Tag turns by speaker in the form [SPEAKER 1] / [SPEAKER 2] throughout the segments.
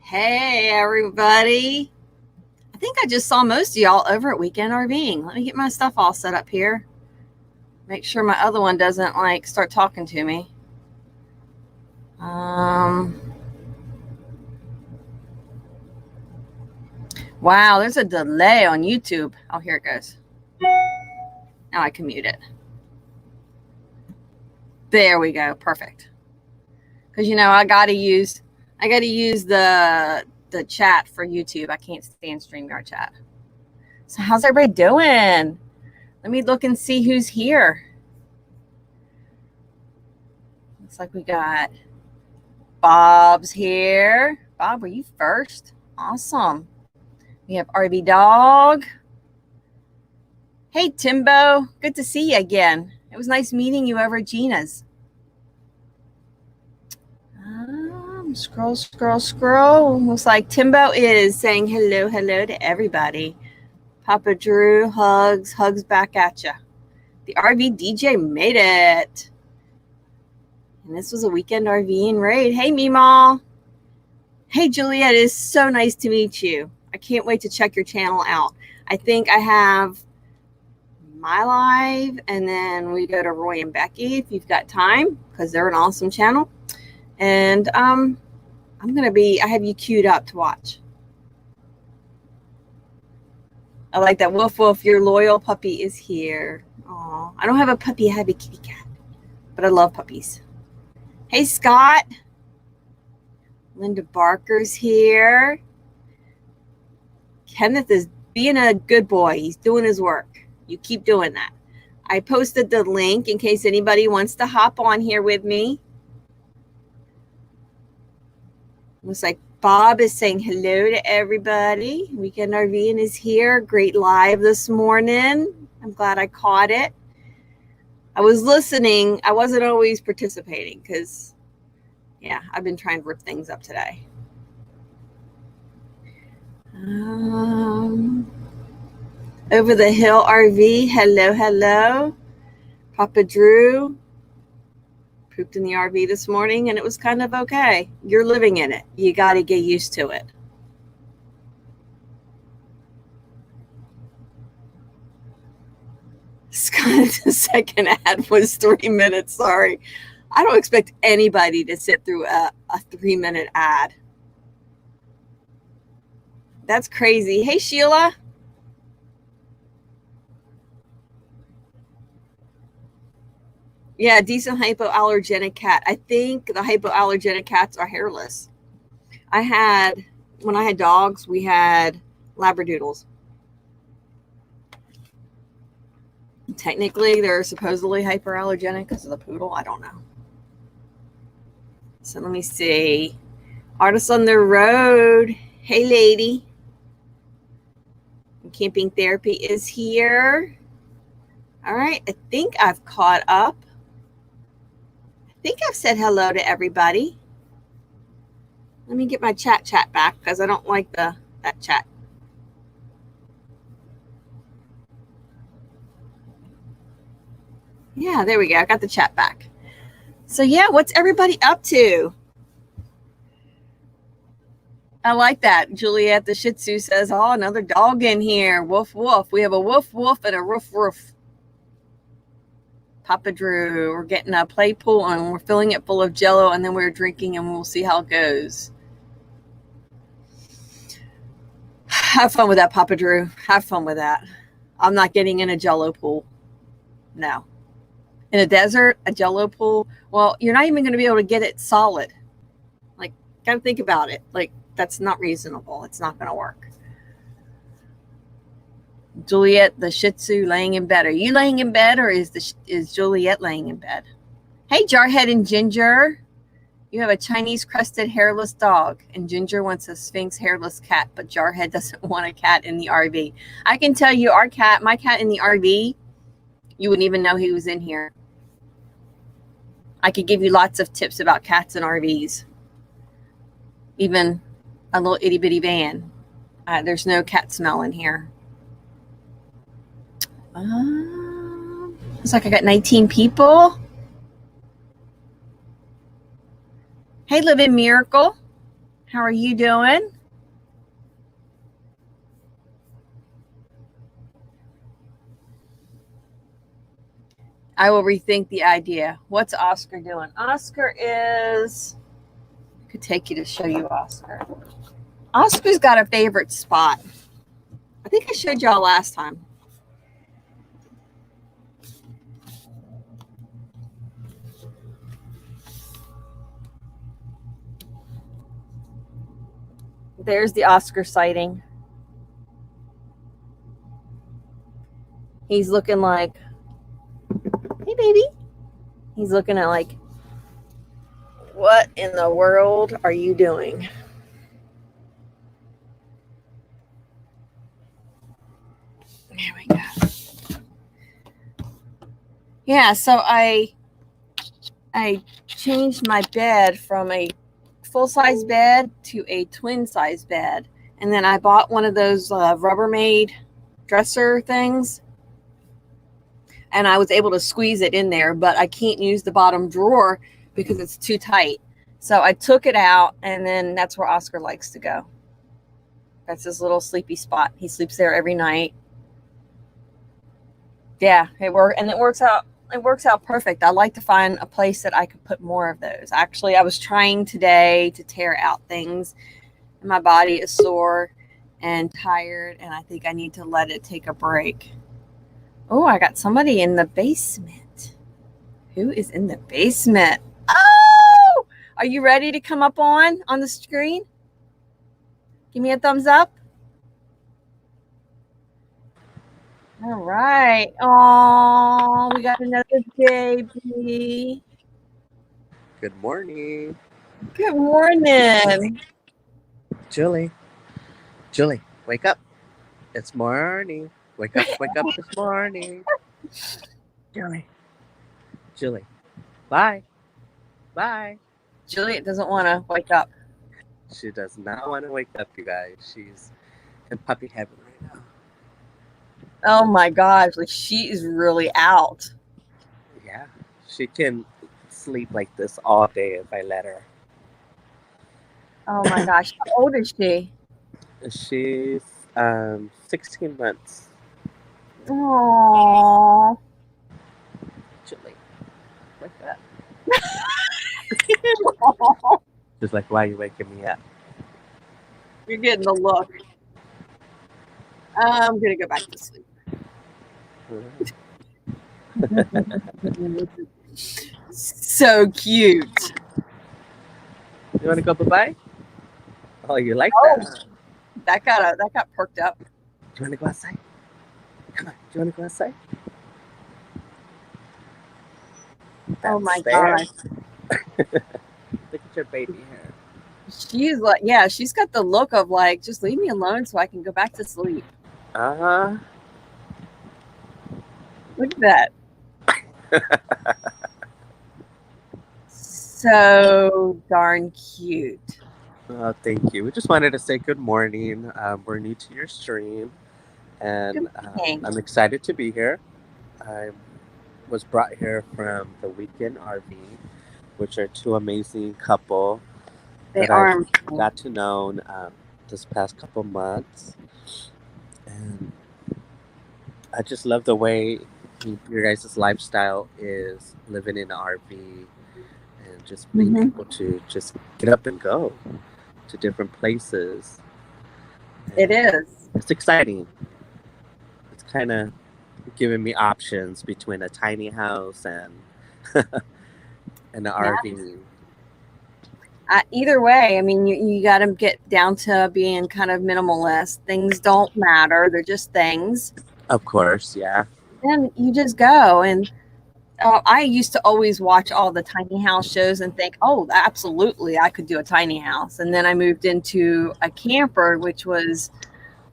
[SPEAKER 1] Hey, everybody. I think I just saw most of y'all over at Weekend RVing. Let me get my stuff all set up here. Make sure my other one doesn't start talking to me. Wow, there's a delay on YouTube. Oh, here it goes. Now I can mute it. There we go. Perfect. Because I gotta use the chat for YouTube. I can't stand StreamYard chat. So how's everybody doing? Let me look and see who's here. Looks like we got Bob's here. Bob, were you first? Awesome. We have RV Dog. Hey, Timbo. Good to see you again. It was nice meeting you over at Gina's. Scroll. Looks like Timbo is saying hello to everybody. Papa Drew, hugs back at you. The RV DJ made it. And this was a Weekend RVing raid. Hey, Meemaw. Hey, Juliet. It is so nice to meet you. I can't wait to check your channel out. I think I have my live, and then we go to Roy and Becky if you've got time, because they're an awesome channel. And I have you queued up to watch. I like that. Woof woof, your loyal puppy is here. Aw, I don't have a puppy, I have a kitty cat. But I love puppies. Hey, Scott. Linda Barker's here. Kenneth is being a good boy. He's doing his work. You keep doing that. I posted the link in case anybody wants to hop on here with me. Looks like Bob is saying hello to everybody. Weekend RVing is here. Great live this morning. I'm glad I caught it. I was listening. I wasn't always participating because, yeah, I've been trying to rip things up today. Over the Hill RV. Hello. Papa Drew pooped in the RV this morning, and it was kind of okay. You're living in it. You got to get used to it. Scott, the second ad was 3 minutes. Sorry. I don't expect anybody to sit through a 3-minute ad. That's crazy. Hey, Sheila. Yeah, decent hypoallergenic cat. I think the hypoallergenic cats are hairless. When I had dogs, we had Labradoodles. Technically, they're supposedly hyperallergenic because of the poodle. I don't know. So let me see. Artists on the Road. Hey, lady. Camping Therapy is here. All right. I think I've caught up. I think I've said hello to everybody. Let me get my chat back because I don't like that chat. Yeah, there we go. I got the chat back. So yeah, what's everybody up to? I like that. Juliet the Shih Tzu says, oh, another dog in here. Woof, woof. We have a woof, woof and a roof, roof. Papa Drew, we're getting a play pool and we're filling it full of Jello, and then we're drinking and we'll see how it goes. Have fun with that, Papa Drew. Have fun with that. I'm not getting in a Jello pool. No. In a desert, a Jello pool, well, you're not even going to be able to get it solid. Got to think about it. That's not reasonable. It's not going to work. Juliet, the Shih Tzu, laying in bed. Are you laying in bed, or is Juliet laying in bed? Hey, Jarhead and Ginger. You have a Chinese crested hairless dog, and Ginger wants a Sphinx hairless cat, but Jarhead doesn't want a cat in the RV. I can tell you my cat in the RV, you wouldn't even know he was in here. I could give you lots of tips about cats in RVs. Even a little itty bitty van. There's no cat smell in here. Looks like I got 19 people. Hey, Living Miracle. How are you doing? I will rethink the idea. What's Oscar doing? Oscar is... I could take you to show you Oscar. Oscar's got a favorite spot. I think I showed y'all last time. There's the Oscar sighting. He's looking like, hey, baby. He's looking at like, what in the world are you doing? There we go. Yeah, so I changed my bed from a full-size bed to a twin-size bed. And then I bought one of those Rubbermaid dresser things. And I was able to squeeze it in there, but I can't use the bottom drawer because it's too tight. So I took it out, and then that's where Oscar likes to go. That's his little sleepy spot. He sleeps there every night. Yeah, it works out. It works out perfect. I like to find a place that I could put more of those. Actually, I was trying today to tear out things, and my body is sore and tired, and I think I need to let it take a break. Oh, I got somebody in the basement. Who is in the basement? Oh, are you ready to come up on the screen? Give me a thumbs up. All right. Oh, we got another baby.
[SPEAKER 2] Good morning.
[SPEAKER 1] Good morning.
[SPEAKER 2] Julie, wake up. It's morning. Wake up this morning. Julie. Bye.
[SPEAKER 1] Juliet doesn't want to wake up.
[SPEAKER 2] She does not want to wake up, you guys. She's in puppy heaven right now.
[SPEAKER 1] Oh my gosh, like she is really out.
[SPEAKER 2] Yeah, she can sleep like this all day if I let her.
[SPEAKER 1] Oh my gosh, how old is she?
[SPEAKER 2] She's 16 months.
[SPEAKER 1] Aww.
[SPEAKER 2] Julie, wake up. Just like, why are you waking me up?
[SPEAKER 1] You're getting the look. I'm gonna go back to sleep. So cute.
[SPEAKER 2] You want to go bye-bye? Oh, you like that?
[SPEAKER 1] That got perked up.
[SPEAKER 2] Do you want to go outside? Come on. Do you want to go outside?
[SPEAKER 1] Oh my gosh.
[SPEAKER 2] Look at your baby hair.
[SPEAKER 1] She's like, yeah, she's got the look of like, just leave me alone so I can go back to sleep.
[SPEAKER 2] Uh-huh.
[SPEAKER 1] Look at that. So darn cute.
[SPEAKER 2] Oh, thank you. We just wanted to say good morning. We're new to your stream, and I'm excited to be here. I was brought here from the Weekend RV, which are two amazing couple
[SPEAKER 1] They are.
[SPEAKER 2] I got to know this past couple months, and I just love the way your guys' lifestyle is living in an RV and just being able to just get up and go to different places.
[SPEAKER 1] It is.
[SPEAKER 2] It's exciting. It's kind of giving me options between a tiny house and an RV.
[SPEAKER 1] Either way, I mean, you got to get down to being kind of minimalist. Things don't matter. They're just things.
[SPEAKER 2] Of course, yeah.
[SPEAKER 1] And you just go. And I used to always watch all the tiny house shows and think, oh, absolutely, I could do a tiny house. And then I moved into a camper, which was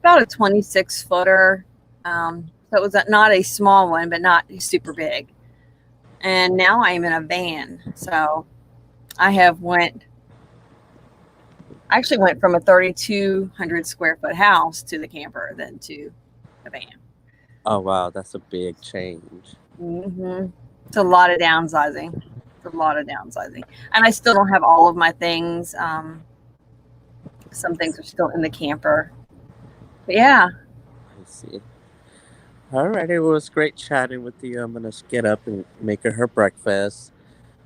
[SPEAKER 1] about a 26-footer. So it was not a small one, but not super big. And now I'm in a van. So I actually went from a 3,200 square foot house to the camper, then to a van.
[SPEAKER 2] Oh, wow. That's a big change.
[SPEAKER 1] Mm-hmm. It's a lot of downsizing. And I still don't have all of my things some things are still in the camper. But yeah.
[SPEAKER 2] I see. Alrighty, well, it was great chatting with you. I'm gonna get up and make her breakfast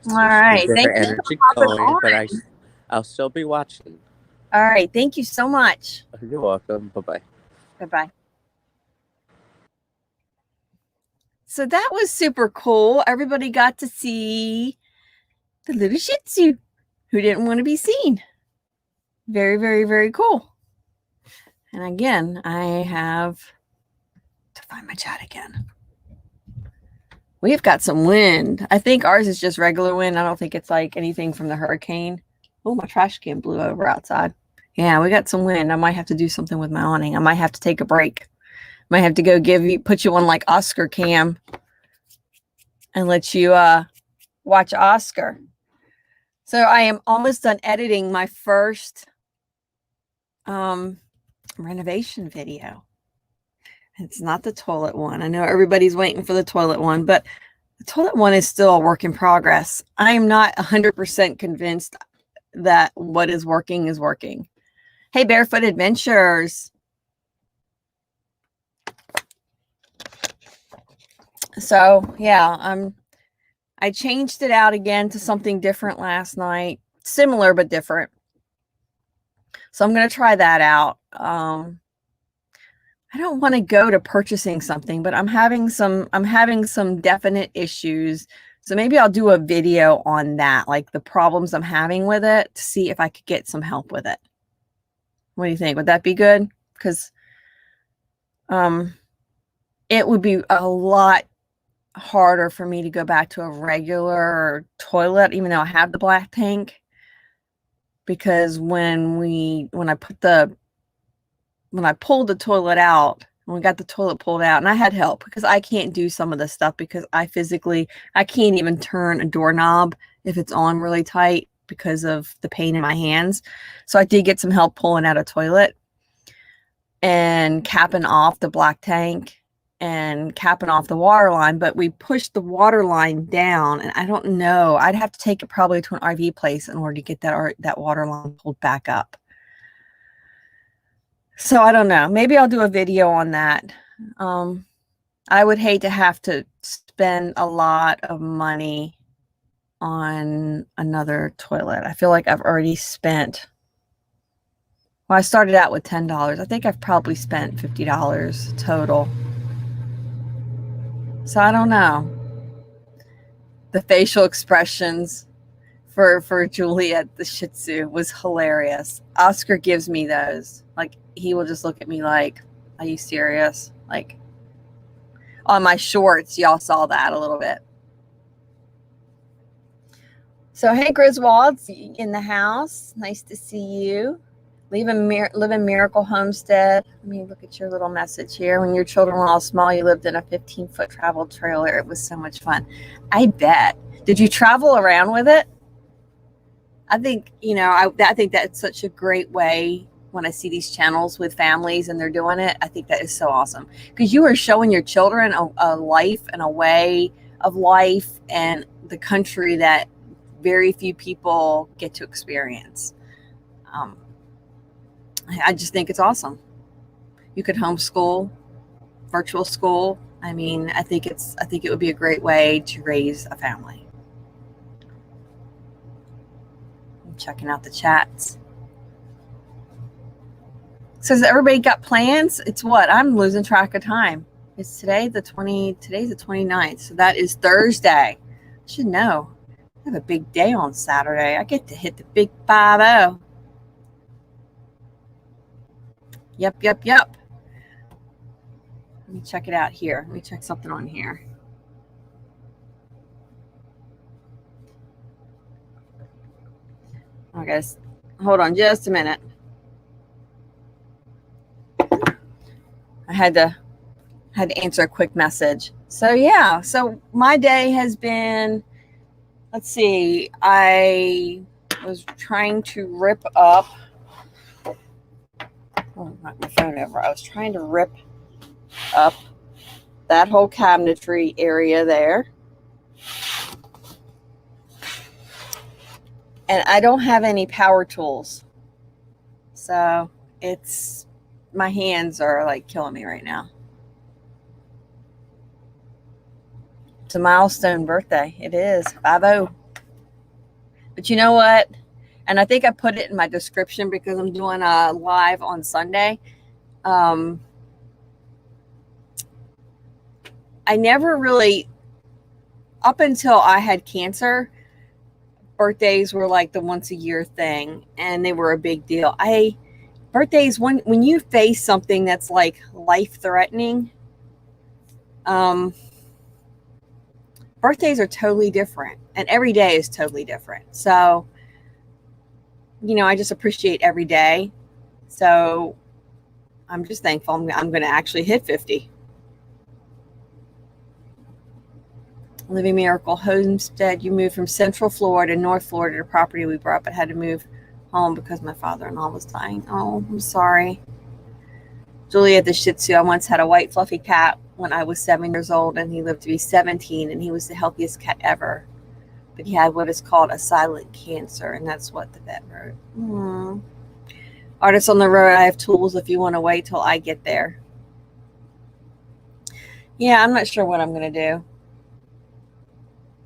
[SPEAKER 1] All
[SPEAKER 2] so she can
[SPEAKER 1] right.
[SPEAKER 2] get
[SPEAKER 1] Thank
[SPEAKER 2] her
[SPEAKER 1] you for
[SPEAKER 2] energy
[SPEAKER 1] popping
[SPEAKER 2] going.
[SPEAKER 1] on.
[SPEAKER 2] But I'll still be watching.
[SPEAKER 1] All right. Thank you so much.
[SPEAKER 2] You're welcome. Bye bye.
[SPEAKER 1] Bye-bye. So that was super cool. Everybody got to see the little Shih Tzu who didn't want to be seen. Very, very, very cool. And again, I have to find my chat again. We've got some wind. I think ours is just regular wind. I don't think it's like anything from the hurricane. Oh, my trash can blew over outside. Yeah, we got some wind. I might have to do something with my awning. I might have to take a break. Might have to go put you on like Oscar cam and let you watch Oscar. So I am almost done editing my first renovation video. It's not the toilet one. I know everybody's waiting for the toilet one, but the toilet one is still a work in progress. I am not 100% convinced that what is working is working. Hey, Barefoot Adventures. So yeah, I changed it out again to something different last night. Similar, but different. So I'm going to try that out. I don't want to go to purchasing something, but I'm having some definite issues. So maybe I'll do a video on that, like the problems I'm having with it, to see if I could get some help with it. What do you think? Would that be good? Because it would be a lot harder for me to go back to a regular toilet, even though I have the black tank. Because when I pulled the toilet out, when we got the toilet pulled out, and I had help because I can't do some of this stuff because I can't even turn a doorknob if it's on really tight because of the pain in my hands. So I did get some help pulling out a toilet and capping off the black tank and capping off the water line, but we pushed the water line down, and I don't know. I'd have to take it probably to an RV place in order to get that water line pulled back up. So I don't know. Maybe I'll do a video on that. I would hate to have to spend a lot of money on another toilet. I feel like I've already spent. Well, I started out with $10. I think I've probably spent $50 total. So I don't know. The facial expressions for Juliet the Shih Tzu was hilarious. Oscar gives me those. Like, he will just look at me like, are you serious? Like, on my shorts, y'all saw that a little bit. So, hey, Griswold's in the house. Nice to see you. Live in Miracle Homestead. Let me look at your little message here. When your children were all small, you lived in a 15-foot travel trailer. It was so much fun. I bet. Did you travel around with it? I think, I think that's such a great way when I see these channels with families and they're doing it. I think that is so awesome because you are showing your children a life and a way of life and the country that very few people get to experience. I just think it's awesome. You could homeschool, virtual school. I mean, I think it would be a great way to raise a family. I'm checking out the chats. Says everybody got plans? It's what? I'm losing track of time. It's today's the 29th. So that is Thursday. I should know. I have a big day on Saturday. I get to hit the big 5-0. Yep. Let me check it out here. Let me check something on here. Oh, guys, hold on just a minute. I had to answer a quick message. So yeah, so my day has been, let's see, I was trying to rip up, knock my phone over. I was trying to rip up that whole cabinetry area there. And I don't have any power tools. So my hands are like killing me right now. It's a milestone birthday. It is 50. But you know what? And I think I put it in my description because I'm doing a live on Sunday. I never really, up until I had cancer, birthdays were like the once a year thing, and they were a big deal. Birthdays, when you face something that's like life threatening, birthdays are totally different, and every day is totally different. So, I just appreciate every day. So I'm just thankful I'm going to actually hit 50. Living Miracle Homestead, you moved from Central Florida to North Florida to property we bought, but had to move home because my father-in-law was dying. Oh, I'm sorry. Juliet the Shih Tzu, I once had a white fluffy cat when I was 7 years old, and he lived to be 17, and he was the healthiest cat ever. But he had what is called a silent cancer, and that's what the vet wrote. Artists on the road, I have tools if you want to wait till I get there. Yeah, I'm not sure what I'm going to do.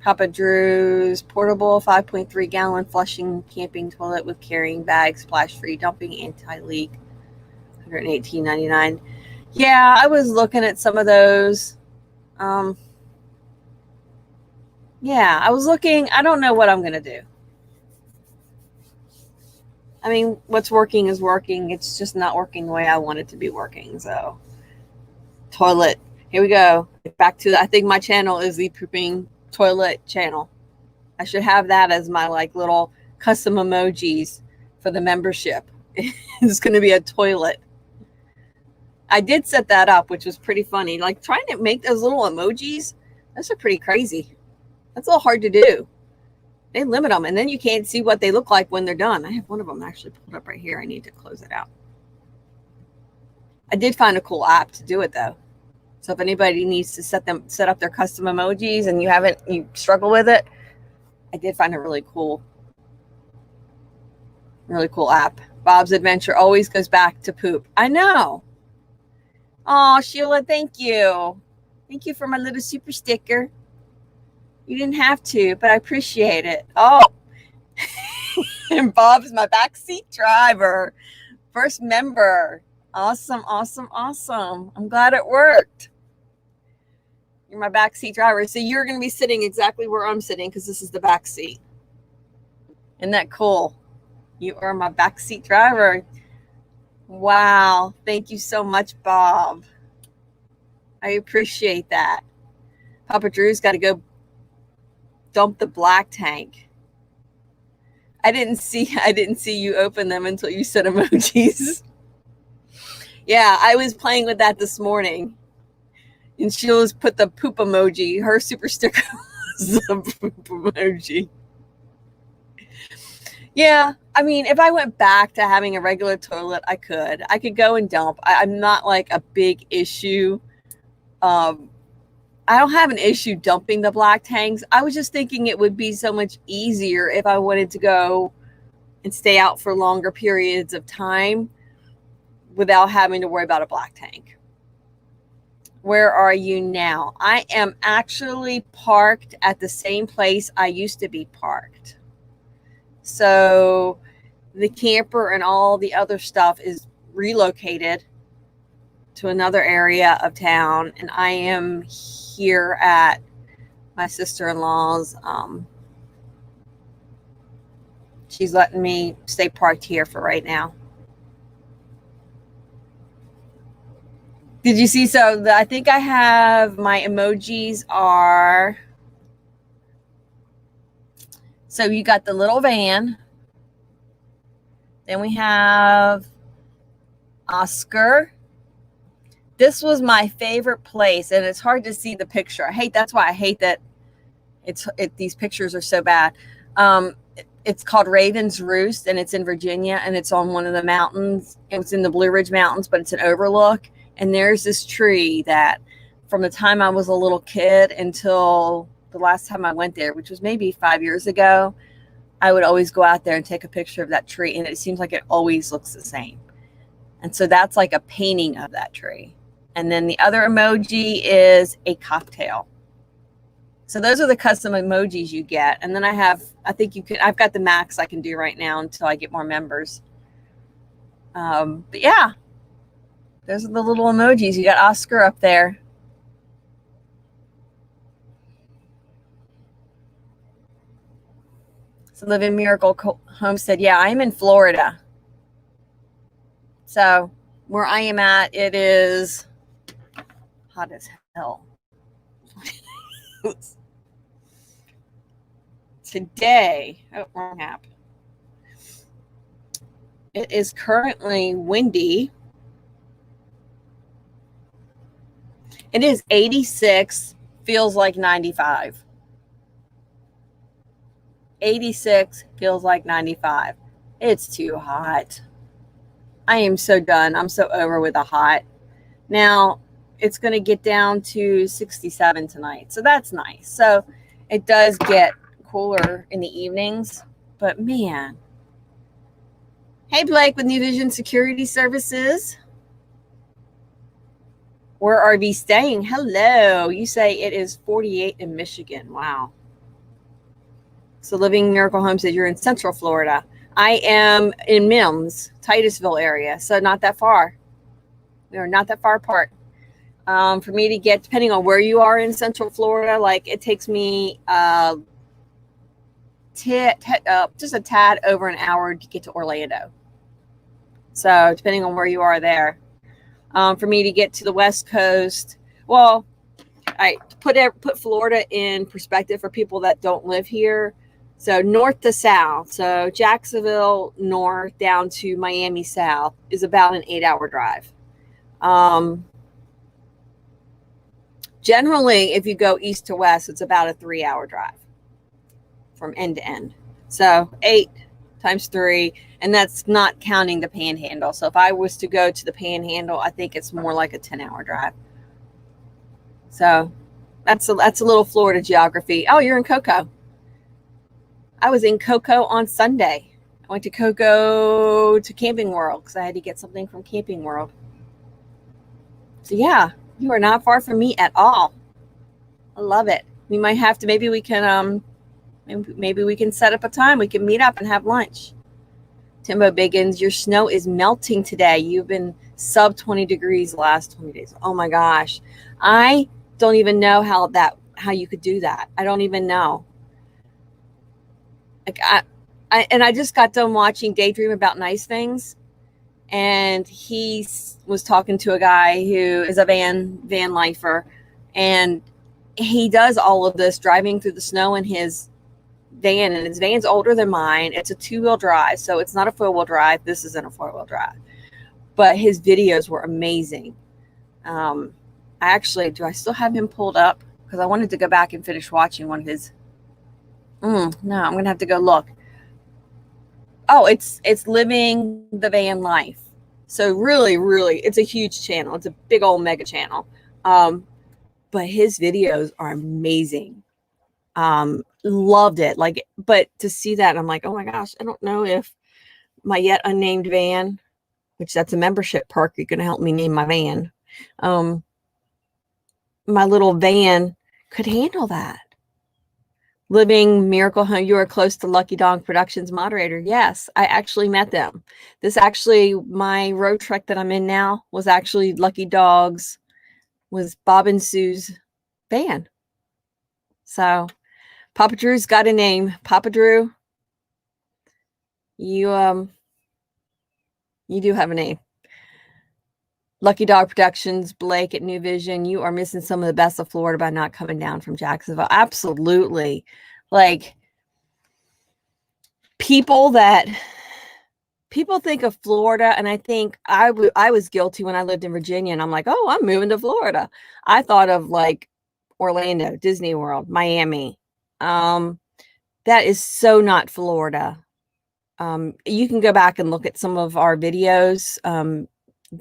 [SPEAKER 1] Papa Drew's portable 5.3 gallon flushing camping toilet with carrying bag, splash-free dumping, anti-leak, $118.99. Yeah, I was looking at some of those. Yeah, I was looking. I don't know what I'm going to do. I mean, what's working is working. It's just not working the way I want it to be working. So, toilet. Here we go. Back to I think my channel is the pooping toilet channel. I should have that as my like little custom emojis for the membership. It's going to be a toilet. I did set that up, which was pretty funny. Like trying to make those little emojis, those are pretty crazy. That's a little hard to do. They limit them, and then you can't see what they look like when they're done. I have one of them actually pulled up right here. I need to close it out. I did find a cool app to do it though. So if anybody needs to set up their custom emojis and you struggle with it, I did find a really cool app. Bob's Adventure always goes back to poop. I know. Oh, Sheila, thank you. Thank you for my little super sticker. You didn't have to, but I appreciate it. Oh, and Bob's my backseat driver. First member. Awesome, awesome, awesome. I'm glad it worked. You're my backseat driver. So you're going to be sitting exactly where I'm sitting because this is the back seat. Isn't that cool? You are my backseat driver. Wow. Thank you so much, Bob. I appreciate that. Papa Drew's got to go dump the black tank. I didn't see you open them until you said emojis. Yeah, I was playing with that this morning. And Sheila's put the poop emoji. Her super sticker was the poop emoji. Yeah, I mean, if I went back to having a regular toilet, I could go and dump. I'm not like a big issue. I don't have an issue dumping the black tanks. I was just thinking it would be so much easier if I wanted to go and stay out for longer periods of time without having to worry about a black tank. Where are you now? I am actually parked at the same place I used to be parked. So the camper and all the other stuff is relocated to another area of town, and I am here at my sister-in-law's. She's letting me stay parked here for right now. Did you see? So I think I have my emojis are. So you got the little van. Then we have Oscar. This was my favorite place, and it's hard to see the picture. That's why I hate that these pictures are so bad. It's called Raven's Roost, and it's in Virginia, and it's on one of the mountains. It's in the Blue Ridge Mountains, but it's an overlook. And there's this tree that from the time I was a little kid until the last time I went there, which was maybe 5 years ago, I would always go out there and take a picture of that tree, and it seems like it always looks the same. And so that's like a painting of that tree. And then the other emoji is a cocktail. So those are the custom emojis you get. And then I've got the max I can do right now until I get more members. But yeah, those are the little emojis. You got Oscar up there. So Live in Miracle Homestead. Yeah, I'm in Florida. So where I am at, it is hot as hell. Today, wrong app. It is currently windy. It is 86, feels like 95. 86 feels like 95. It's too hot. I am so done. I'm so over with the hot. Now, it's going to get down to 67 tonight. So that's nice. So it does get cooler in the evenings. But man. Hey, Blake with New Vision Security Services. Where are we staying? Hello. You say it is 48 in Michigan. Wow. So Living Miracle Home said you're in Central Florida. I am in Mims, Titusville area. So not that far. We are not that far apart. For me to get, depending on where you are in Central Florida, like it takes me just a tad over an hour to get to Orlando. So depending on where you are there. For me to get to the West Coast, well, I put Florida in perspective for people that don't live here. So north to south, so Jacksonville north down to Miami south is about an 8-hour drive. Generally, if you go east to west, it's about a 3-hour drive from end to end. So 8 times 3, and that's not counting the Panhandle. So if I was to go to the Panhandle, I think it's more like a 10-hour drive. So that's a little Florida geography. Oh, you're in Cocoa. I was in Cocoa on Sunday. I went to Cocoa to Camping World because I had to get something from Camping World. So yeah, you are not far from me at all. I love it. We might have to, maybe we can set up a time. We can meet up and have lunch. Timbo Biggins, your snow is melting today. You've been sub 20 degrees the last 20 days. Oh my gosh. I don't even know how you could do that. I don't even know. Like I just got done watching Daydream About Nice Things, and he was talking to a guy who is a van lifer, and he does all of this driving through the snow in his van, and his van's older than mine. It's a 2-wheel drive, so it's not a 4-wheel drive. This isn't a 4-wheel drive, but his videos were amazing. Do I still have him pulled up? Because I wanted to go back and finish watching one of his. No, I'm going to have to go look. Oh, it's Living the Van Life. So really, really, it's a huge channel. It's a big old mega channel. But his videos are amazing. Loved it. But to see that, I'm like, oh my gosh, I don't know if my yet unnamed van, which that's a membership perk, you're going to help me name my van. My little van could handle that. Living Miracle Home, you are close to Lucky Dog Productions moderator. Yes, I actually met them. My road trek that I'm in now was actually Lucky Dogs, was Bob and Sue's van. So Papa Drew's got a name. Papa Drew, you do have a name. Lucky Dog Productions, Blake at New Vision. You are missing some of the best of Florida by not coming down from Jacksonville. Absolutely. Like, people think of Florida, and I think I was guilty when I lived in Virginia, and I'm like, oh, I'm moving to Florida. I thought of like Orlando, Disney World, Miami. That is so not Florida. You can go back and look at some of our videos.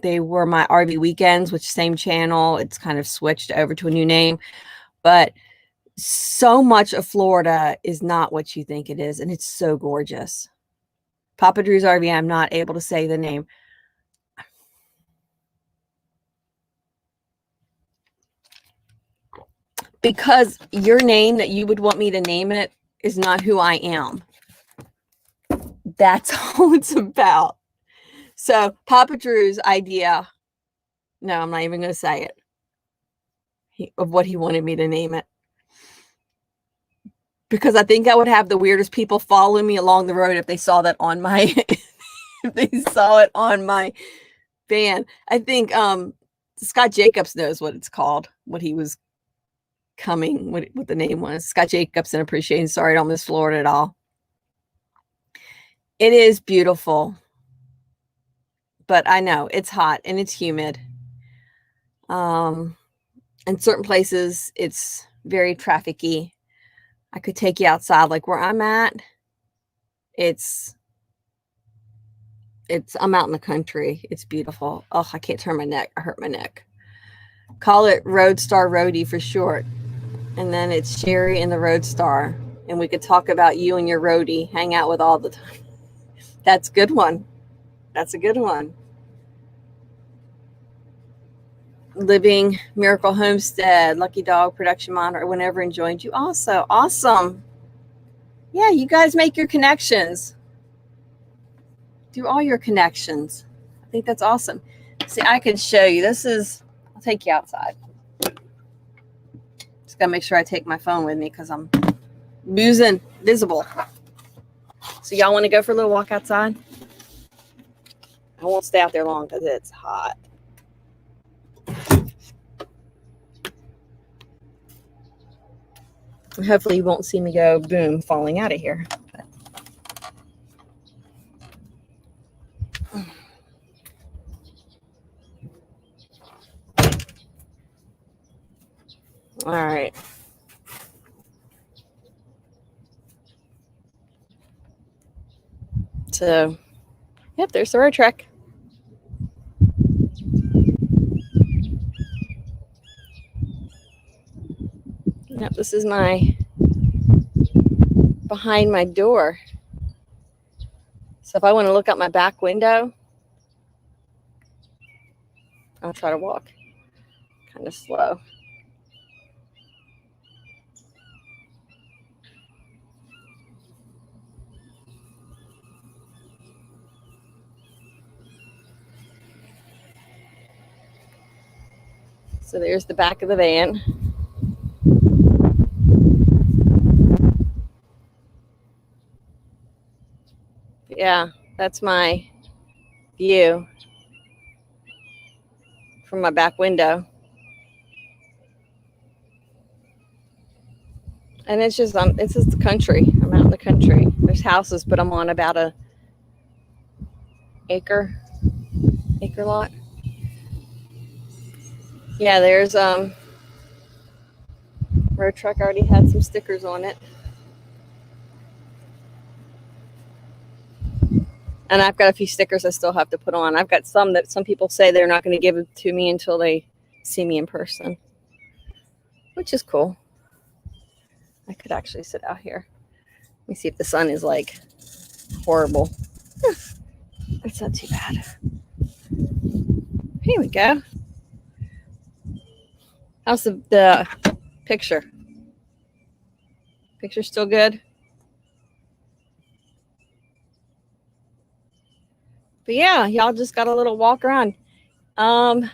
[SPEAKER 1] They were my RV weekends, which same channel. It's kind of switched over to a new name, but So much of Florida is not what you think it is, and it's so gorgeous. Papa Drew's RV, I'm not able to say the name. Because your name that you would want me to name it is not who I am. That's all it's about. So Papa Drew's idea, no, I'm not even going to say it, of what he wanted me to name it. Because I think I would have the weirdest people following me along the road if they saw that on my if they saw it on my van. I think Scott Jacobs knows what it's called, what he was coming, what the name was. Scott Jacobs and Appreciating. Sorry, I don't miss Florida at all. It is beautiful. But I know it's hot and it's humid. In certain places, it's very trafficy. I could take you outside, like where I'm at. I'm out in the country. It's beautiful. Oh, I can't turn my neck. I hurt my neck. Call it Roadstar Roadie for short. And then it's Sherry and the Roadstar. And we could talk about you and your roadie, hang out with all the time. That's a good one. That's a good one. Living Miracle Homestead, Lucky Dog Production Monitor, whenever and joined you also. Awesome. Yeah, you guys make your connections. Do all your connections. I think that's awesome. See, I can show you. I'll take you outside. Just got to make sure I take my phone with me because I'm boozing visible. So y'all want to go for a little walk outside? I won't stay out there long because it's hot. And hopefully you won't see me go boom falling out of here. All right. So, yep, there's the road track. Yep, this is behind my door. So if I want to look out my back window, I'll try to walk kind of slow. So there's the back of the van. Yeah, that's my view from my back window. And it's just the country. I'm out in the country. There's houses, but I'm on about a acre lot. Yeah, there's road truck already had some stickers on it. And I've got a few stickers I still have to put on. I've got some that some people say they're not going to give it to me until they see me in person, which is cool. I could actually sit out here. Let me see if the sun is like horrible. It's not too bad. Here we go. How's the picture? Picture still good? But yeah, y'all just got a little walk around. Some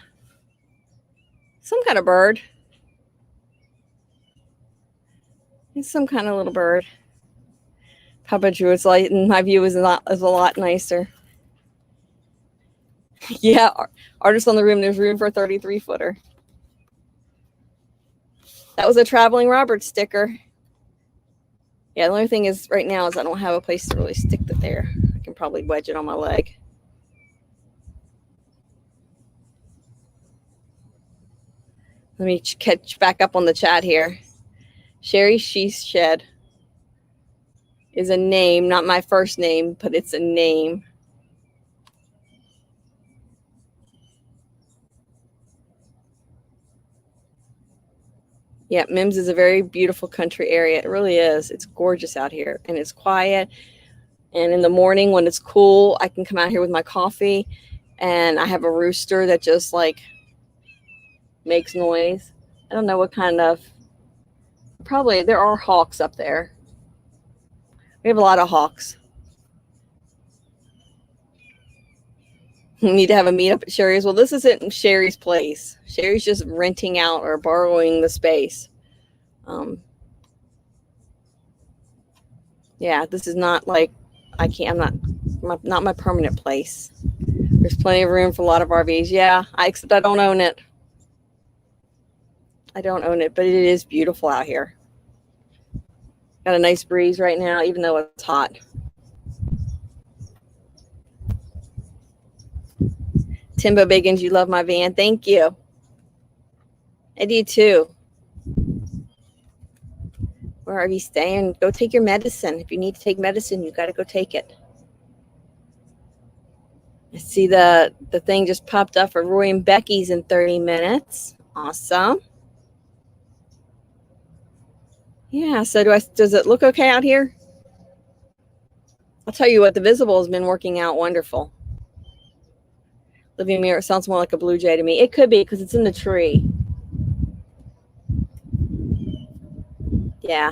[SPEAKER 1] kind of bird. It's some kind of little bird. Papa Drew, it's like my view is a lot nicer. Yeah, artist on the room. There's room for a 33-footer. That was a Traveling Robert sticker. Yeah, the only thing is right now is I don't have a place to really stick it there. I can probably wedge it on my leg. Let me catch back up on the chat here. Sherry Sheeshed is a name, not my first name, but it's a name. Yeah, Mims is a very beautiful country area. It really is. It's gorgeous out here, and it's quiet. And in the morning when it's cool, I can come out here with my coffee, and I have a rooster that just like makes noise. I don't know what kind of, probably there are hawks up there. We have a lot of hawks. We need to have a meetup at Sherry's. Well, this isn't Sherry's place. Sherry's just renting out or borrowing the space. Yeah, this is not like, I'm not my permanent place. There's plenty of room for a lot of RVs. Yeah, except I don't own it. I don't own it, but it is beautiful out here. Got a nice breeze right now, even though it's hot. Timbo Biggins, you love my van. Thank you. I do too. Where are you staying? Go take your medicine. If you need to take medicine, you got to go take it. I see the thing just popped up for Roy and Becky's in 30 minutes. Awesome. Yeah, so does it look okay out here? I'll tell you what, the visible has been working out wonderful. Living mirror, it sounds more like a blue jay to me. It could be because it's in the tree. Yeah.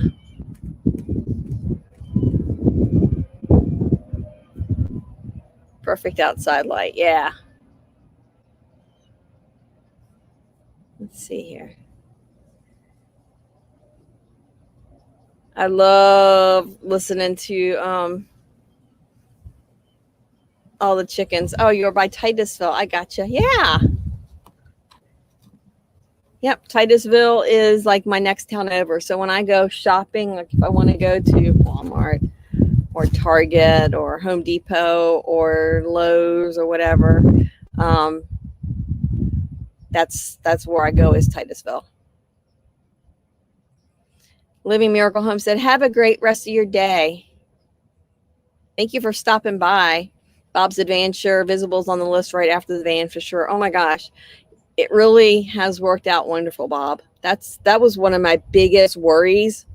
[SPEAKER 1] Perfect outside light. Yeah. Let's see here. I love listening to all the chickens. Oh, you're by Titusville. I gotcha. Yeah. Yep. Titusville is like my next town over. So when I go shopping, like if I want to go to Walmart or Target or Home Depot or Lowe's or whatever, that's where I go, is Titusville. Living Miracle Home said, have a great rest of your day. Thank you for stopping by. Bob's Adventure, Visible's on the list right after the van for sure. Oh my gosh. It really has worked out wonderful, Bob. That was one of my biggest worries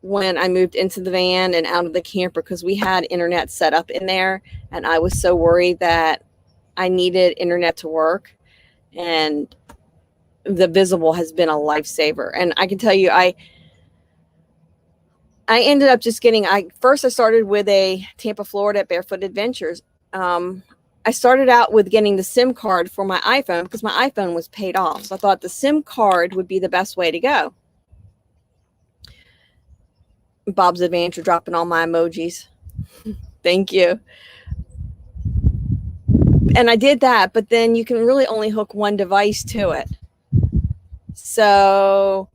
[SPEAKER 1] when I moved into the van and out of the camper, because we had internet set up in there, and I was so worried that I needed internet to work, and the Visible has been a lifesaver. And I can tell you, I ended up just getting, I started with a Tampa, Florida at Barefoot Adventures. I started out with getting the SIM card for my iPhone because my iPhone was paid off. So I thought the SIM card would be the best way to go. Bob's Adventure dropping all my emojis. Thank you. And I did that, but then you can really only hook one device to it. So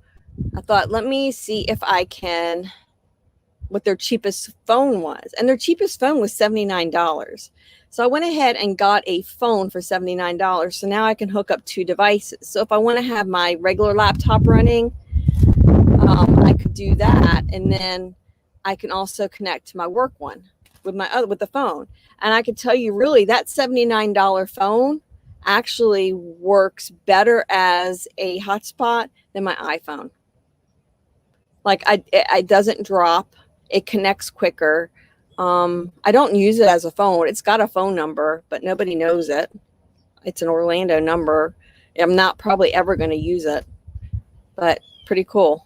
[SPEAKER 1] I thought, let me see if I can, what their cheapest phone was. And their cheapest phone was $79. So I went ahead and got a phone for $79. So now I can hook up two devices. So if I want to have my regular laptop running, I could do that. And then I can also connect to my work one with with the phone. And I can tell you, really, that $79 phone actually works better as a hotspot than my iPhone. Like it doesn't drop. It connects quicker. I don't use it as a phone. It's got a phone number, but nobody knows it. It's an Orlando number. I'm not probably ever going to use it, but pretty cool.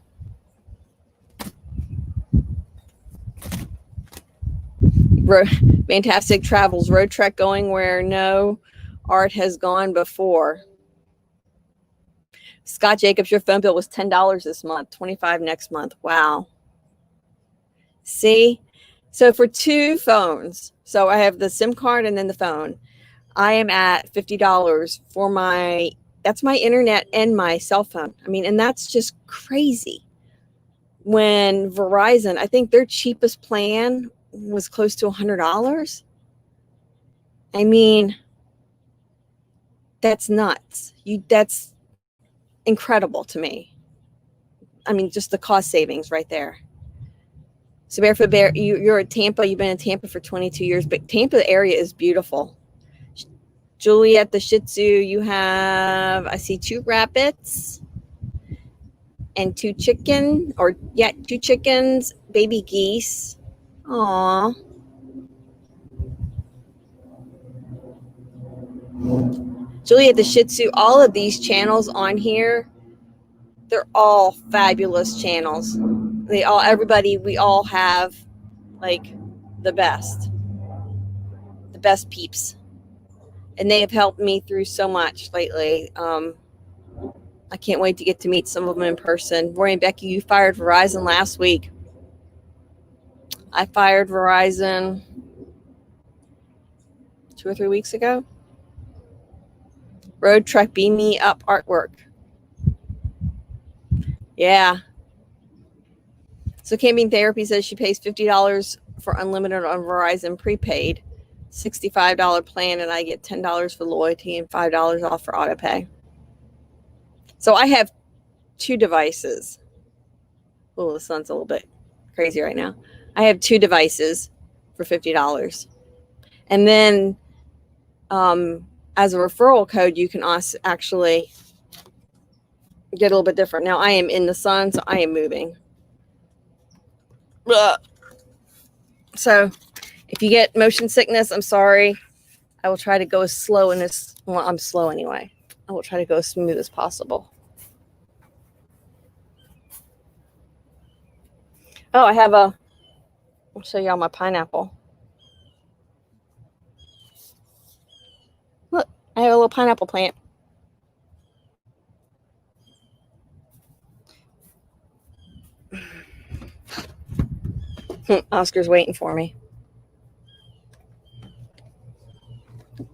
[SPEAKER 1] Fantastic travels. Road trek going where no art has gone before. Scott Jacobs, your phone bill was $10 this month, $25 next month. Wow. See? So for two phones, so I have the SIM card and then the phone, I am at $50 for that's my internet and my cell phone. I mean, and that's just crazy. When Verizon, I think their cheapest plan was close to $100. I mean, that's nuts. That's incredible to me. I mean, just the cost savings right there. So Barefoot Bear, you're at Tampa. You've been in Tampa for 22 years, but Tampa area is beautiful. Juliet, the Shih Tzu, you have, I see two rabbits. and two chickens, baby geese. Aw. Juliet the Shih Tzu, all of these channels on here, they're all fabulous channels. We all have like the best peeps. And they have helped me through so much lately. I can't wait to get to meet some of them in person. Roy and Becky, you fired Verizon last week. I fired Verizon 2 or 3 weeks ago. Road Truck Beam Me Up artwork. Yeah. So Camping Therapy says she pays $50 for unlimited on Verizon prepaid, $65 plan, and I get $10 for loyalty and $5 off for autopay. So I have 2 devices. Oh, the sun's a little bit crazy right now. I have 2 devices for $50. And then as a referral code, you can also actually get a little bit different. Now I am in the sun, so I am moving. Ugh. So if you get motion sickness, I'm sorry. I will try to go as slow in this. Well, I'm slow anyway. I will try to go as smooth as possible. Oh, I'll show y'all my pineapple. Look, I have a little pineapple plant. Oscar's waiting for me.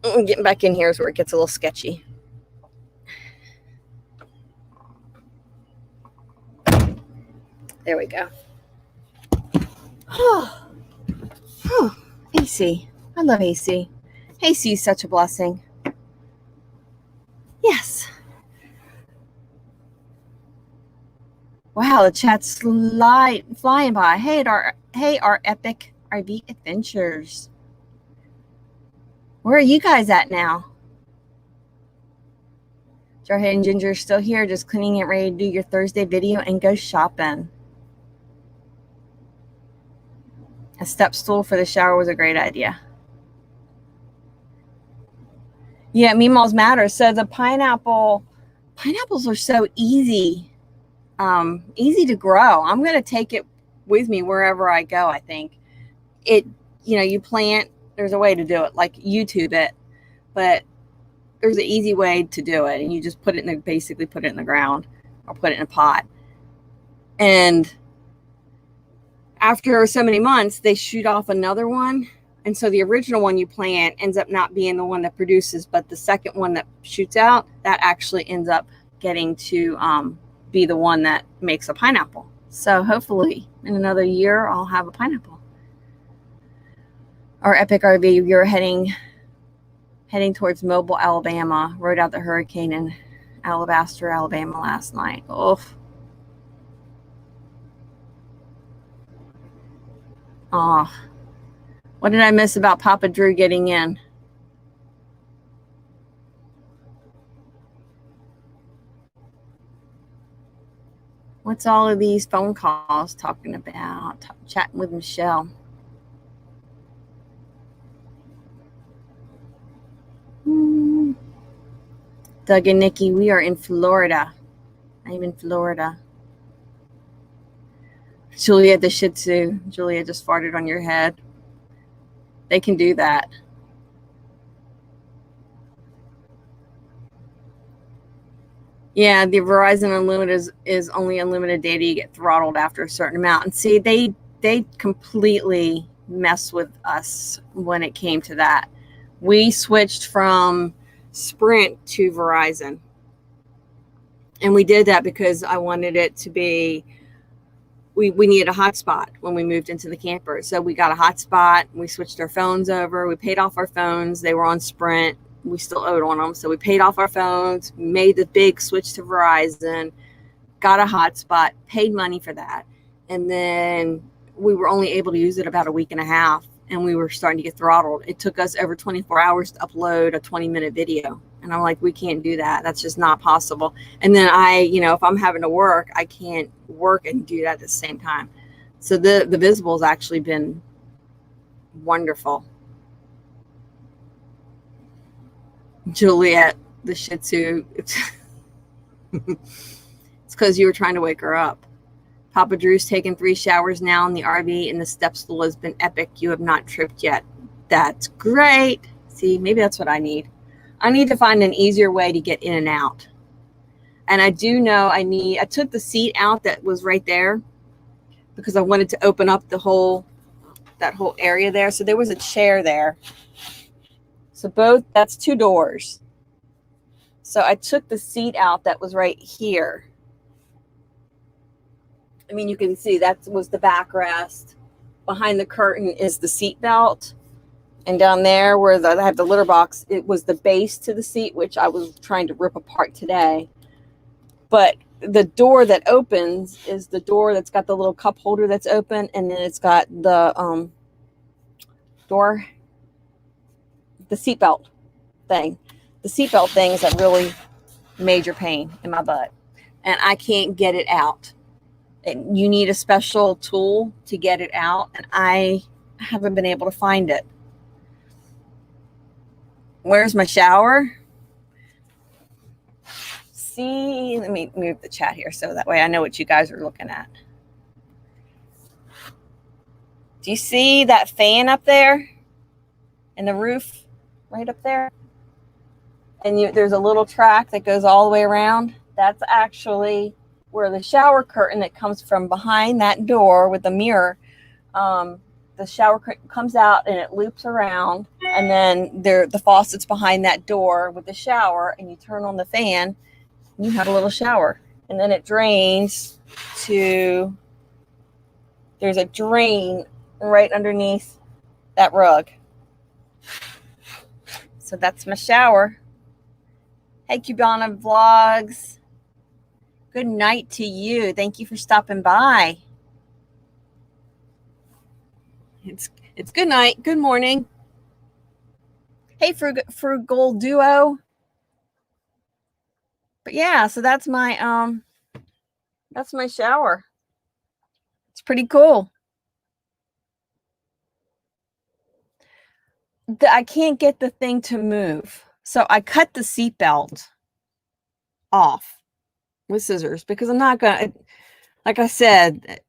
[SPEAKER 1] Getting back in here is where it gets a little sketchy. There we go. Oh, AC. I love AC. AC is such a blessing. Yes. Wow, the chat's flying by. Hey, our epic RV adventures. Where are you guys at now? Jarhead and Ginger are still here, just cleaning and ready to do your Thursday video and go shopping. A step stool for the shower was a great idea. Yeah, Meemaws matter. So the pineapples are so easy to grow. I'm going to take it with me wherever I go. I think you plant, there's a way to do it, like YouTube it, but there's an easy way to do it. And you just basically put it in the ground or put it in a pot. And after so many months, they shoot off another one. And so the original one you plant ends up not being the one that produces, but the second one that shoots out, that actually ends up getting to be the one that makes a pineapple. So hopefully in another year, I'll have a pineapple. Our epic RV, we were heading towards Mobile, Alabama, rode out the hurricane in Alabaster, Alabama last night. Oof. Oh, what did I miss about Papa Drew getting in? What's all of these phone calls talking about? Chatting with Michelle. Doug and Nikki, we are in Florida. I'm in Florida. Juliet the Shih Tzu. Juliet just farted on your head. They can do that. Yeah, the Verizon Unlimited is only unlimited data. You get throttled after a certain amount. And see, they completely mess with us when it came to that. We switched from Sprint to Verizon. And we did that because I wanted it to be, we needed a hotspot when we moved into the camper. So we got a hotspot. We switched our phones over. We paid off our phones. They were on Sprint. We still owed on them. So we paid off our phones, made the big switch to Verizon, got a hotspot, paid money for that. And then we were only able to use it about a week and a half. And we were starting to get throttled. It took us over 24 hours to upload a 20-minute video. And And I'm like, we can't do that. That's just not possible. And then if I'm having to work, I can't work and do that at the same time. So the visible has actually been wonderful. Juliet, the Shih Tzu, it's because you were trying to wake her up. Papa Drew's taken 3 showers now in the RV, and the step stool has been epic. You have not tripped yet. That's great. See, maybe that's what I need. I need to find an easier way to get in and out. And I do know I took the seat out that was right there because I wanted to open up that whole area there. So there was a chair there. So that's 2 doors. So I took the seat out that was right here. I mean, you can see that was the backrest. Behind the curtain is the seat belt. And down there where I have the litter box, it was the base to the seat, which I was trying to rip apart today. But the door that opens is the door that's got the little cup holder that's open. And then it's got the the seatbelt thing. The seatbelt thing is a really major pain in my butt. And I can't get it out. And you need a special tool to get it out. And I haven't been able to find it. Where's my shower? See, let me move the chat here so that way I know what you guys are looking at. Do you see that fan up there? And the roof right up there? And there's a little track that goes all the way around. That's actually where the shower curtain that comes from behind that door with the mirror, the shower curtain comes out and it loops around, and then the faucet's behind that door with the shower, and you turn on the fan and you have a little shower, and then it drains to, there's a drain right underneath that rug. So that's my shower. Hey, Cubana Vlogs. Good night to you. Thank you for stopping by. It's good night. Good morning. Hey, Frugal Duo. But yeah, so that's my shower. It's pretty cool. I can't get the thing to move. So I cut the seatbelt off with scissors because I'm not going to, like I said,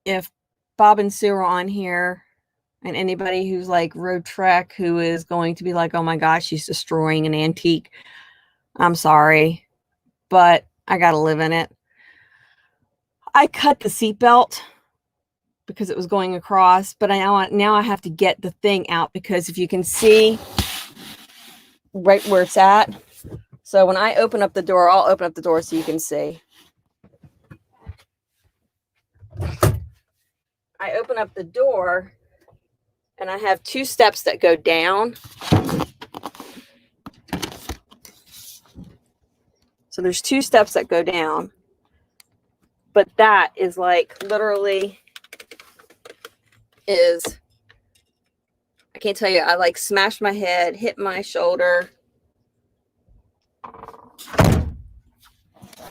[SPEAKER 1] if Bob and Sue are on here and anybody who's like Road Trek who is going to be like, oh my gosh, she's destroying an antique. I'm sorry, but I got to live in it. I cut the seatbelt because it was going across, but now I have to get the thing out because if you can see right where it's at. So when I open up the door, I'll open up the door so you can see. I open up the door and I have 2 steps that go down. So there's 2 steps that go down, but that is like literally is, I can't tell you, I like smashed my head, hit my shoulder.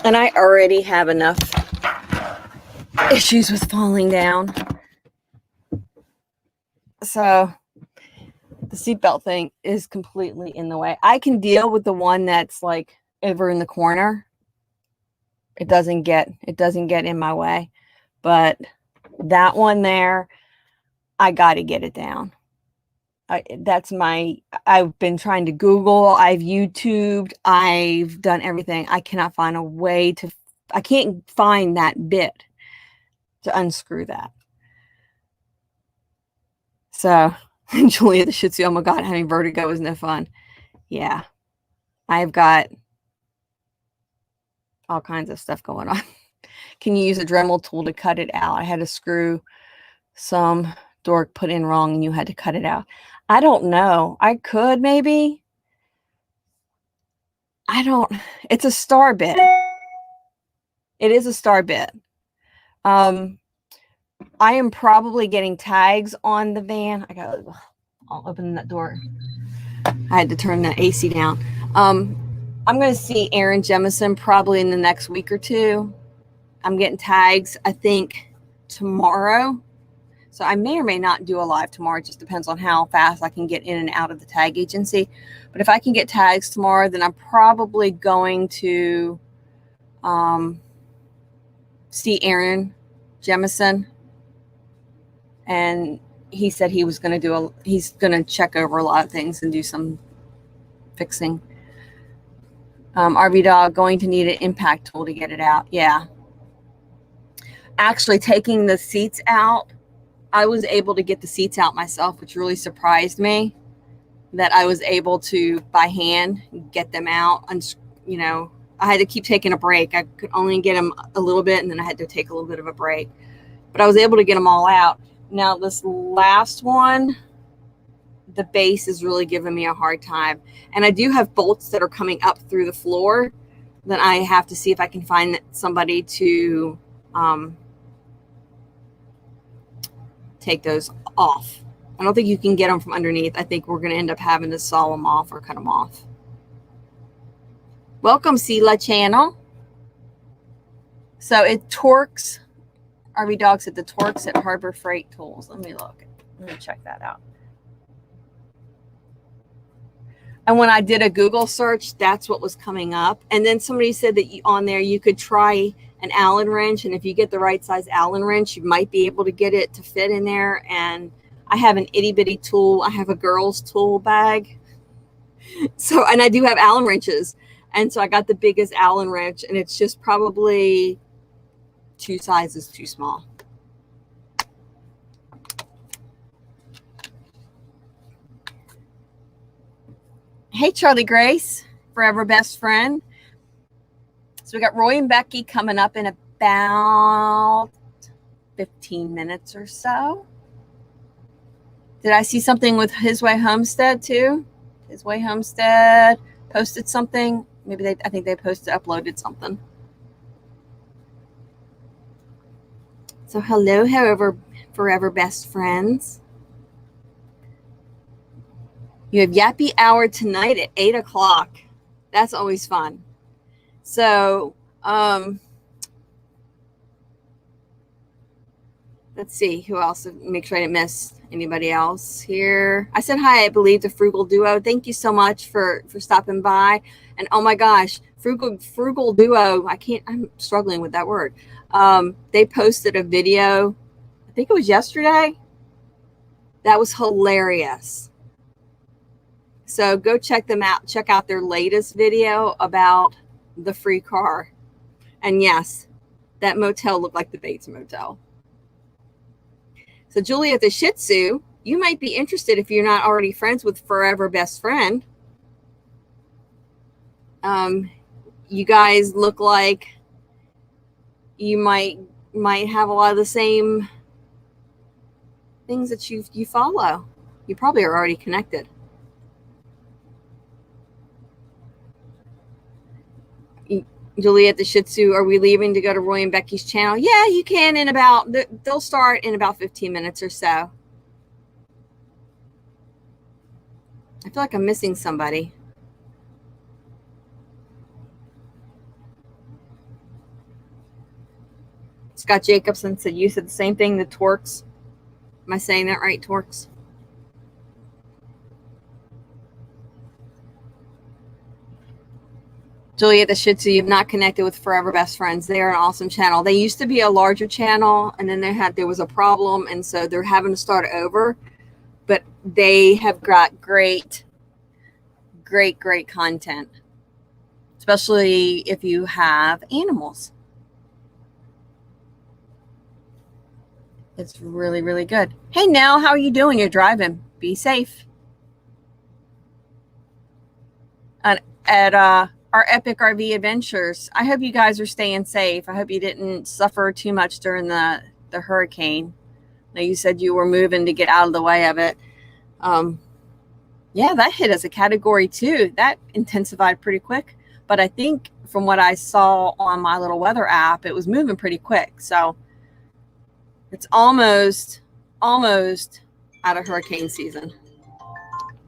[SPEAKER 1] And I already have enough issues with falling down. So the seatbelt thing is completely in the way. I can deal with the one that's like over in the corner. It doesn't get in my way. But that one there, I got to get it down. I've been trying to Google, I've YouTubed, I've done everything. I cannot find a way I can't find that bit to unscrew that. So, Julia the Shih Tzu, oh my God, having vertigo is no fun. Yeah, I've got all kinds of stuff going on. Can you use a Dremel tool to cut it out? I had to screw some dork put in wrong and you had to cut it out. I don't know. I could maybe. It's a star bit. It is a star bit. I am probably getting tags on the van. I'll open that door. I had to turn the AC down. I'm going to see Aaron Jemison probably in the next week or two. I'm getting tags, I think, tomorrow. So I may or may not do a live tomorrow. It just depends on how fast I can get in and out of the tag agency. But if I can get tags tomorrow, then I'm probably going to see Aaron Jemison. And he said he was going to he's going to check over a lot of things and do some fixing. RV Dog going to need an impact tool to get it out. Yeah. Actually taking the seats out, I was able to get the seats out myself, which really surprised me that I was able to, by hand, get them out. And, you know, I had to keep taking a break. I could only get them a little bit, and then I had to take a little bit of a break. But I was able to get them all out. Now, this last one, the base is really giving me a hard time. And I do have bolts that are coming up through the floor. Then I have to see if I can find somebody to take those off. I don't think you can get them from underneath. I think we're going to end up having to saw them off or cut them off. Welcome, Sela Channel. So it Torx. RV Dog said the Torx at Harbor Freight Tools. Let me look. Let me check that out. And when I did a Google search, that's what was coming up. And then somebody said that on there you could try an Allen wrench, and if you get the right size Allen wrench, you might be able to get it to fit in there. And I have an itty bitty tool. I have a girl's tool bag. So, and I do have Allen wrenches. And so I got the biggest Allen wrench, and it's just probably 2 sizes too small. Hey, Charlie Grace, forever best friend. So we got Roy and Becky coming up in about 15 minutes or so. Did I see something with His Way Homestead too? His Way Homestead posted something. Maybe I think they uploaded something. So hello, however, forever best friends. You have Yappy Hour tonight at 8 o'clock. That's always fun. So, let's see who else. Make sure I didn't miss anybody else here. I said hi, I believe, to Frugal Duo. Thank you so much for stopping by. And oh my gosh, Frugal Duo. I'm struggling with that word. They posted a video. I think it was yesterday. That was hilarious. So go check them out. Check out their latest video about the free car. And yes, that motel looked like the Bates Motel. So Juliet the Shih Tzu, you might be interested if you're not already friends with Forever Best Friend. You guys look like you might have a lot of the same things that you follow. You probably are already connected. Juliet the Shih Tzu, are we leaving to go to Roy and Becky's channel? Yeah, you can they'll start in about 15 minutes or so. I feel like I'm missing somebody. Scott Jacobson said, you said the same thing, the Torx. Am I saying that right, Torx? Juliet the Shih Tzu, you've not connected with Forever Best Friends. They are an awesome channel. They used to be a larger channel, and then there was a problem, and so they're having to start over. But they have got great content, especially if you have animals. It's really, really good. Hey, Nell, how are you doing? You're driving. Be safe. At our Epic RV Adventures, I hope you guys are staying safe. I hope you didn't suffer too much during the hurricane. Now, you said you were moving to get out of the way of it. Yeah, that hit as a Category 2. That intensified pretty quick. But I think from what I saw on my little weather app, it was moving pretty quick. So it's almost out of hurricane season.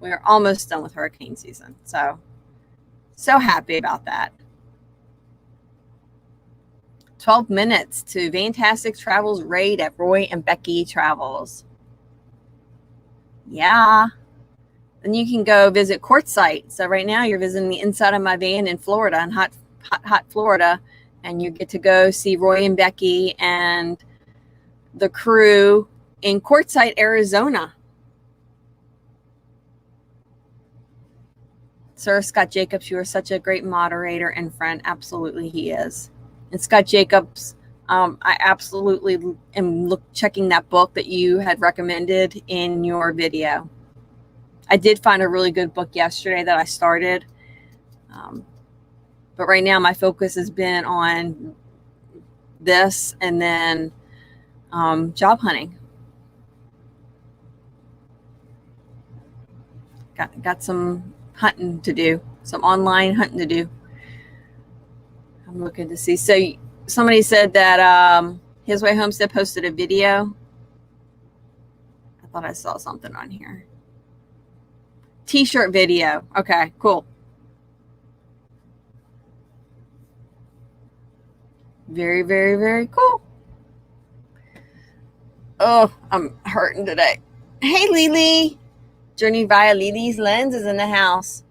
[SPEAKER 1] We're almost done with hurricane season. So happy about that. 12 minutes to Fantastic Travels raid at Roy and Becky Travels. Yeah. Then you can go visit Quartzsite. So right now you're visiting the inside of my van in Florida, in hot Florida, and you get to go see Roy and Becky and the crew in Quartzsite, Arizona. Sir Scott Jacobs, you are such a great moderator and friend. Absolutely, he is. And Scott Jacobs, I absolutely am checking that book that you had recommended in your video. I did find a really good book yesterday that I started. But right now my focus has been on this and then job hunting. Got some hunting to do, some online hunting to do. I'm looking to see. So somebody said that His Way Homestead posted a video. I thought I saw something on here. T-shirt video. Okay, cool. Very, very, very cool. Oh, I'm hurting today. Hey, Lily. Journey via Lily's Lens is in the house.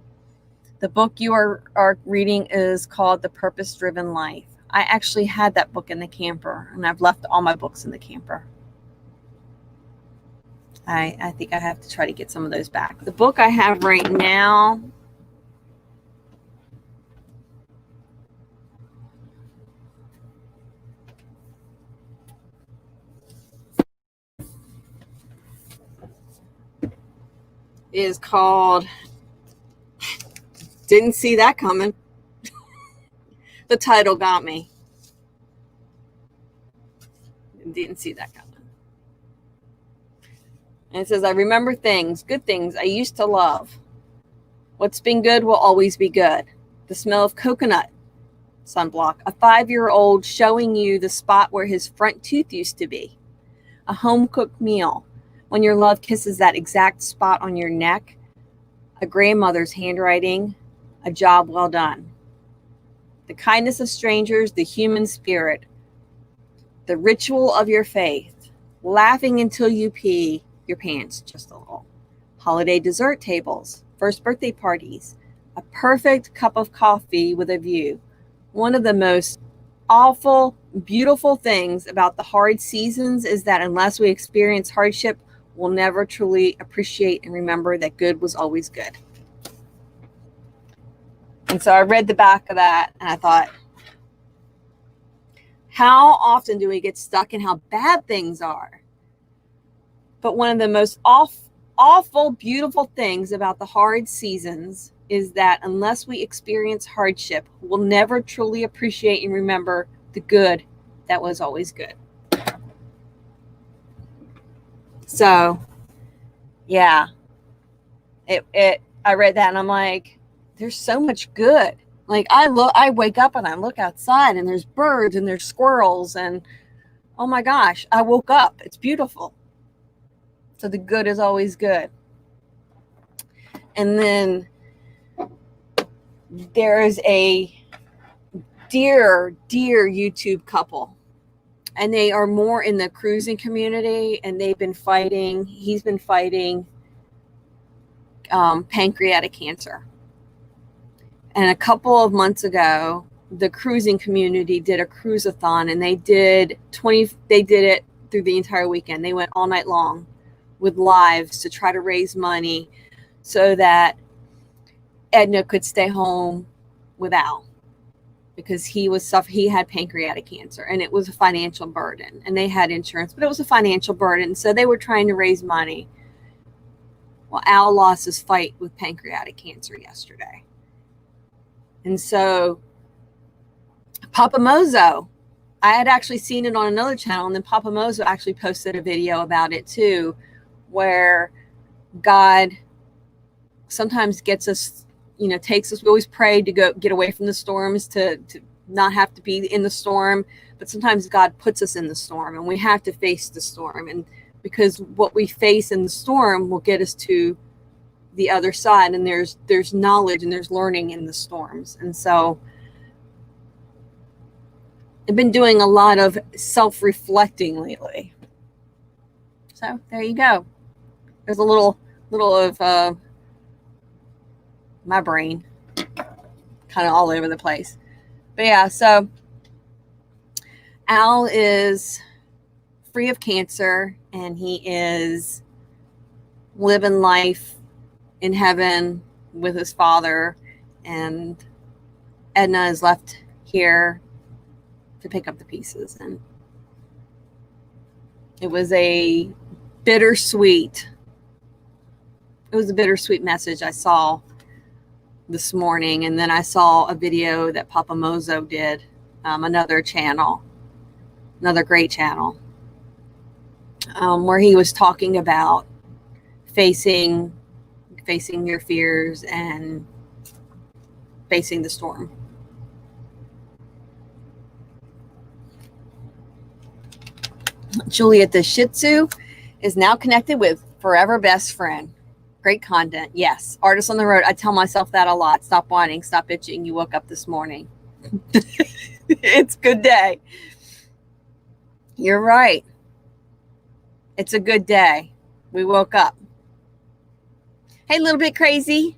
[SPEAKER 1] The book you are reading is called The Purpose-Driven Life. I actually had that book in the camper, and I've left all my books in the camper. I think I have to try to get some of those back. The book I have right now is called Didn't See That Coming. The title got me. Didn't see that coming. And it says, I remember things, good things I used to love. What's been good will always be good. The smell of coconut sunblock. A 5-year-old showing you the spot where his front tooth used to be. A home-cooked meal. When your love kisses that exact spot on your neck. A grandmother's handwriting. A job well done. The kindness of strangers, the human spirit. The ritual of your faith. Laughing until you pee your pants just a little. Holiday dessert tables. First birthday parties. A perfect cup of coffee with a view. One of the most awful, beautiful things about the hard seasons is that unless we experience hardship, we'll never truly appreciate and remember that good was always good. And so I read the back of that and I thought, how often do we get stuck in how bad things are? But one of the most awful, beautiful things about the hard seasons is that unless we experience hardship, we'll never truly appreciate and remember the good that was always good. So, yeah, I read that and I'm like, there's so much good. Like I wake up and I look outside and there's birds and there's squirrels and oh my gosh, I woke up. It's beautiful. So the good is always good. And then there's a dear YouTube couple. And they are more in the cruising community and he's been fighting pancreatic cancer. And a couple of months ago, the cruising community did a cruise-a-thon and they did it through the entire weekend. They went all night long with lives to try to raise money so that Edna could stay home with Al because he had pancreatic cancer and it was a financial burden and they had insurance, but it was a financial burden. So they were trying to raise money. Well, Al lost his fight with pancreatic cancer yesterday. And so Papa Mozo, I had actually seen it on another channel, and then Papa Mozo actually posted a video about it too, where God sometimes gets us, takes us. We always pray to get away from the storms, to not have to be in the storm, but sometimes God puts us in the storm and we have to face the storm. And because what we face in the storm will get us to the other side, and there's knowledge and there's learning in the storms. And so I've been doing a lot of self-reflecting lately. So there you go. There's a little of my brain kind of all over the place. But yeah, so Al is free of cancer, and he is living life in heaven with his father, and Edna is left here to pick up the pieces. And it was a bittersweet message I saw this morning. And then I saw a video that Papa Mozo did, another great channel, where he was talking about facing your fears and facing the storm. Juliet the Shih Tzu is now connected with Forever Best Friend. Great content. Yes. Artists on the road. I tell myself that a lot. Stop whining. Stop itching. You woke up this morning. It's a good day. You're right. It's a good day. We woke up. Hey, little bit crazy.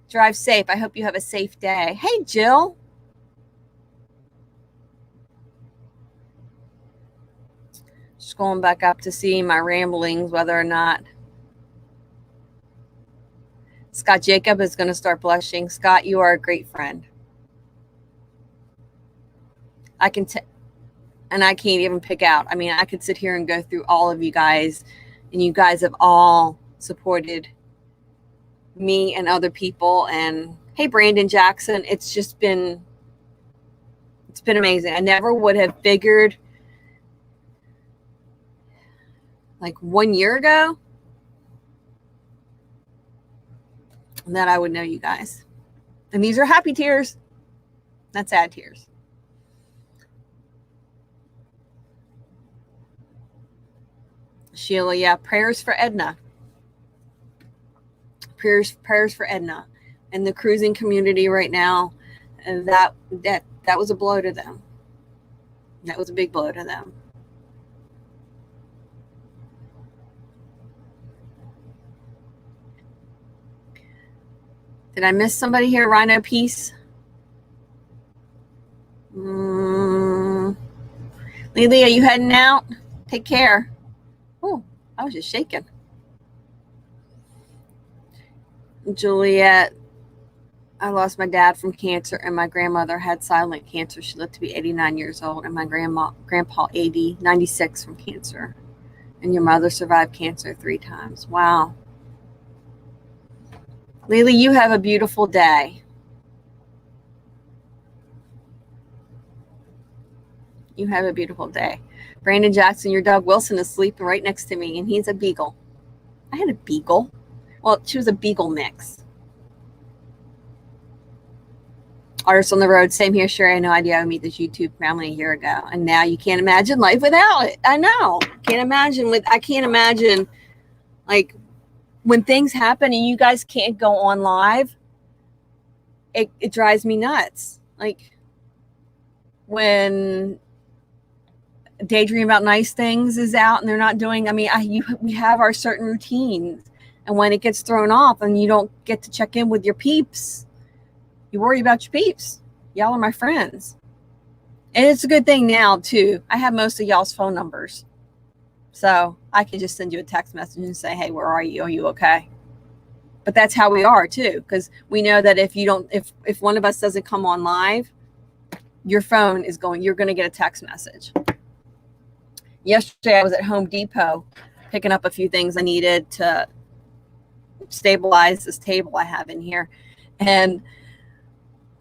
[SPEAKER 1] Drive safe. I hope you have a safe day. Hey, Jill. Just going back up to see my ramblings, whether or not Scott Jacob is going to start blushing. Scott, you are a great friend. And I can't even pick out. I mean, I could sit here and go through all of you guys, and you guys have all supported me and other people. And hey, Brandon Jackson, it's been amazing. I never would have figured, like 1 year ago, that I would know you guys. And these are happy tears, not sad tears. Sheila, yeah, prayers for Edna. Prayers for Edna and the cruising community right now. And that was a blow to them. That was a big blow to them. Did I miss somebody here? Rhino Peace. Lily, are you heading out? Take care. Oh, I was just shaking. Juliet, I lost my dad from cancer, and my grandmother had silent cancer. She lived to be 89 years old, and my grandpa 96 from cancer. And your mother survived cancer 3 times. Wow. Lily, you have a beautiful day. You have a beautiful day. Brandon Jackson, your dog Wilson is sleeping right next to me, and he's a beagle. I had a beagle. Well, she was a beagle mix. Artists on the road, same here. Sure, I had no idea I would meet this YouTube family a year ago, and now you can't imagine life without it. I know. I can't imagine like when things happen and you guys can't go on live. It drives me nuts. Like when Daydream About Nice Things is out and they're not doing. I mean, we have our certain routines, and when it gets thrown off and you don't get to check in with your peeps, you worry about your peeps. Y'all are my friends, and it's a good thing now too. I have most of y'all's phone numbers, so I can just send you a text message and say, "Hey, where are you? Are you okay?" But that's how we are too, because we know that if one of us doesn't come on live, your phone is going. You're going to get a text message. Yesterday, I was at Home Depot picking up a few things I needed to stabilize this table I have in here. And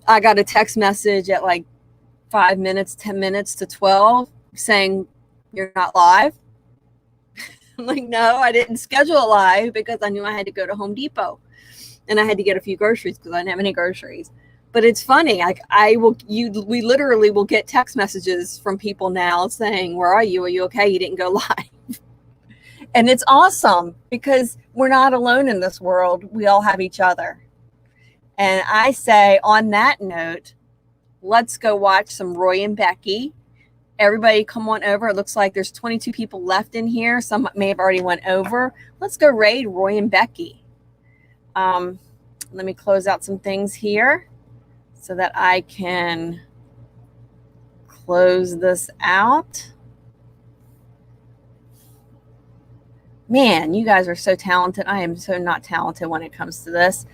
[SPEAKER 1] I got a text message at like 10 minutes to 12 saying, "You're not live." I'm like, no, I didn't schedule a live because I knew I had to go to Home Depot and I had to get a few groceries because I didn't have any groceries. But it's funny. We literally will get text messages from people now saying, "Where are you? Are you okay? You didn't go live." And it's awesome because we're not alone in this world. We all have each other. And I say, on that note, let's go watch some Roy and Becky. Everybody come on over. It looks like there's 22 people left in here. Some may have already went over. Let's go raid Roy and Becky. Let me close out some things here so that I can close this out. Man, you guys are so talented. I am so not talented when it comes to this.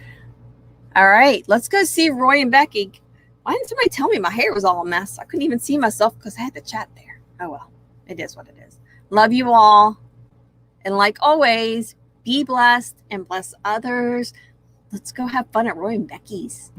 [SPEAKER 1] All right, let's go see Roy and Becky. Why didn't somebody tell me my hair was all a mess? I couldn't even see myself because I had the chat there. Oh, well, it is what it is. Love you all. And like always, be blessed and bless others. Let's go have fun at Roy and Becky's.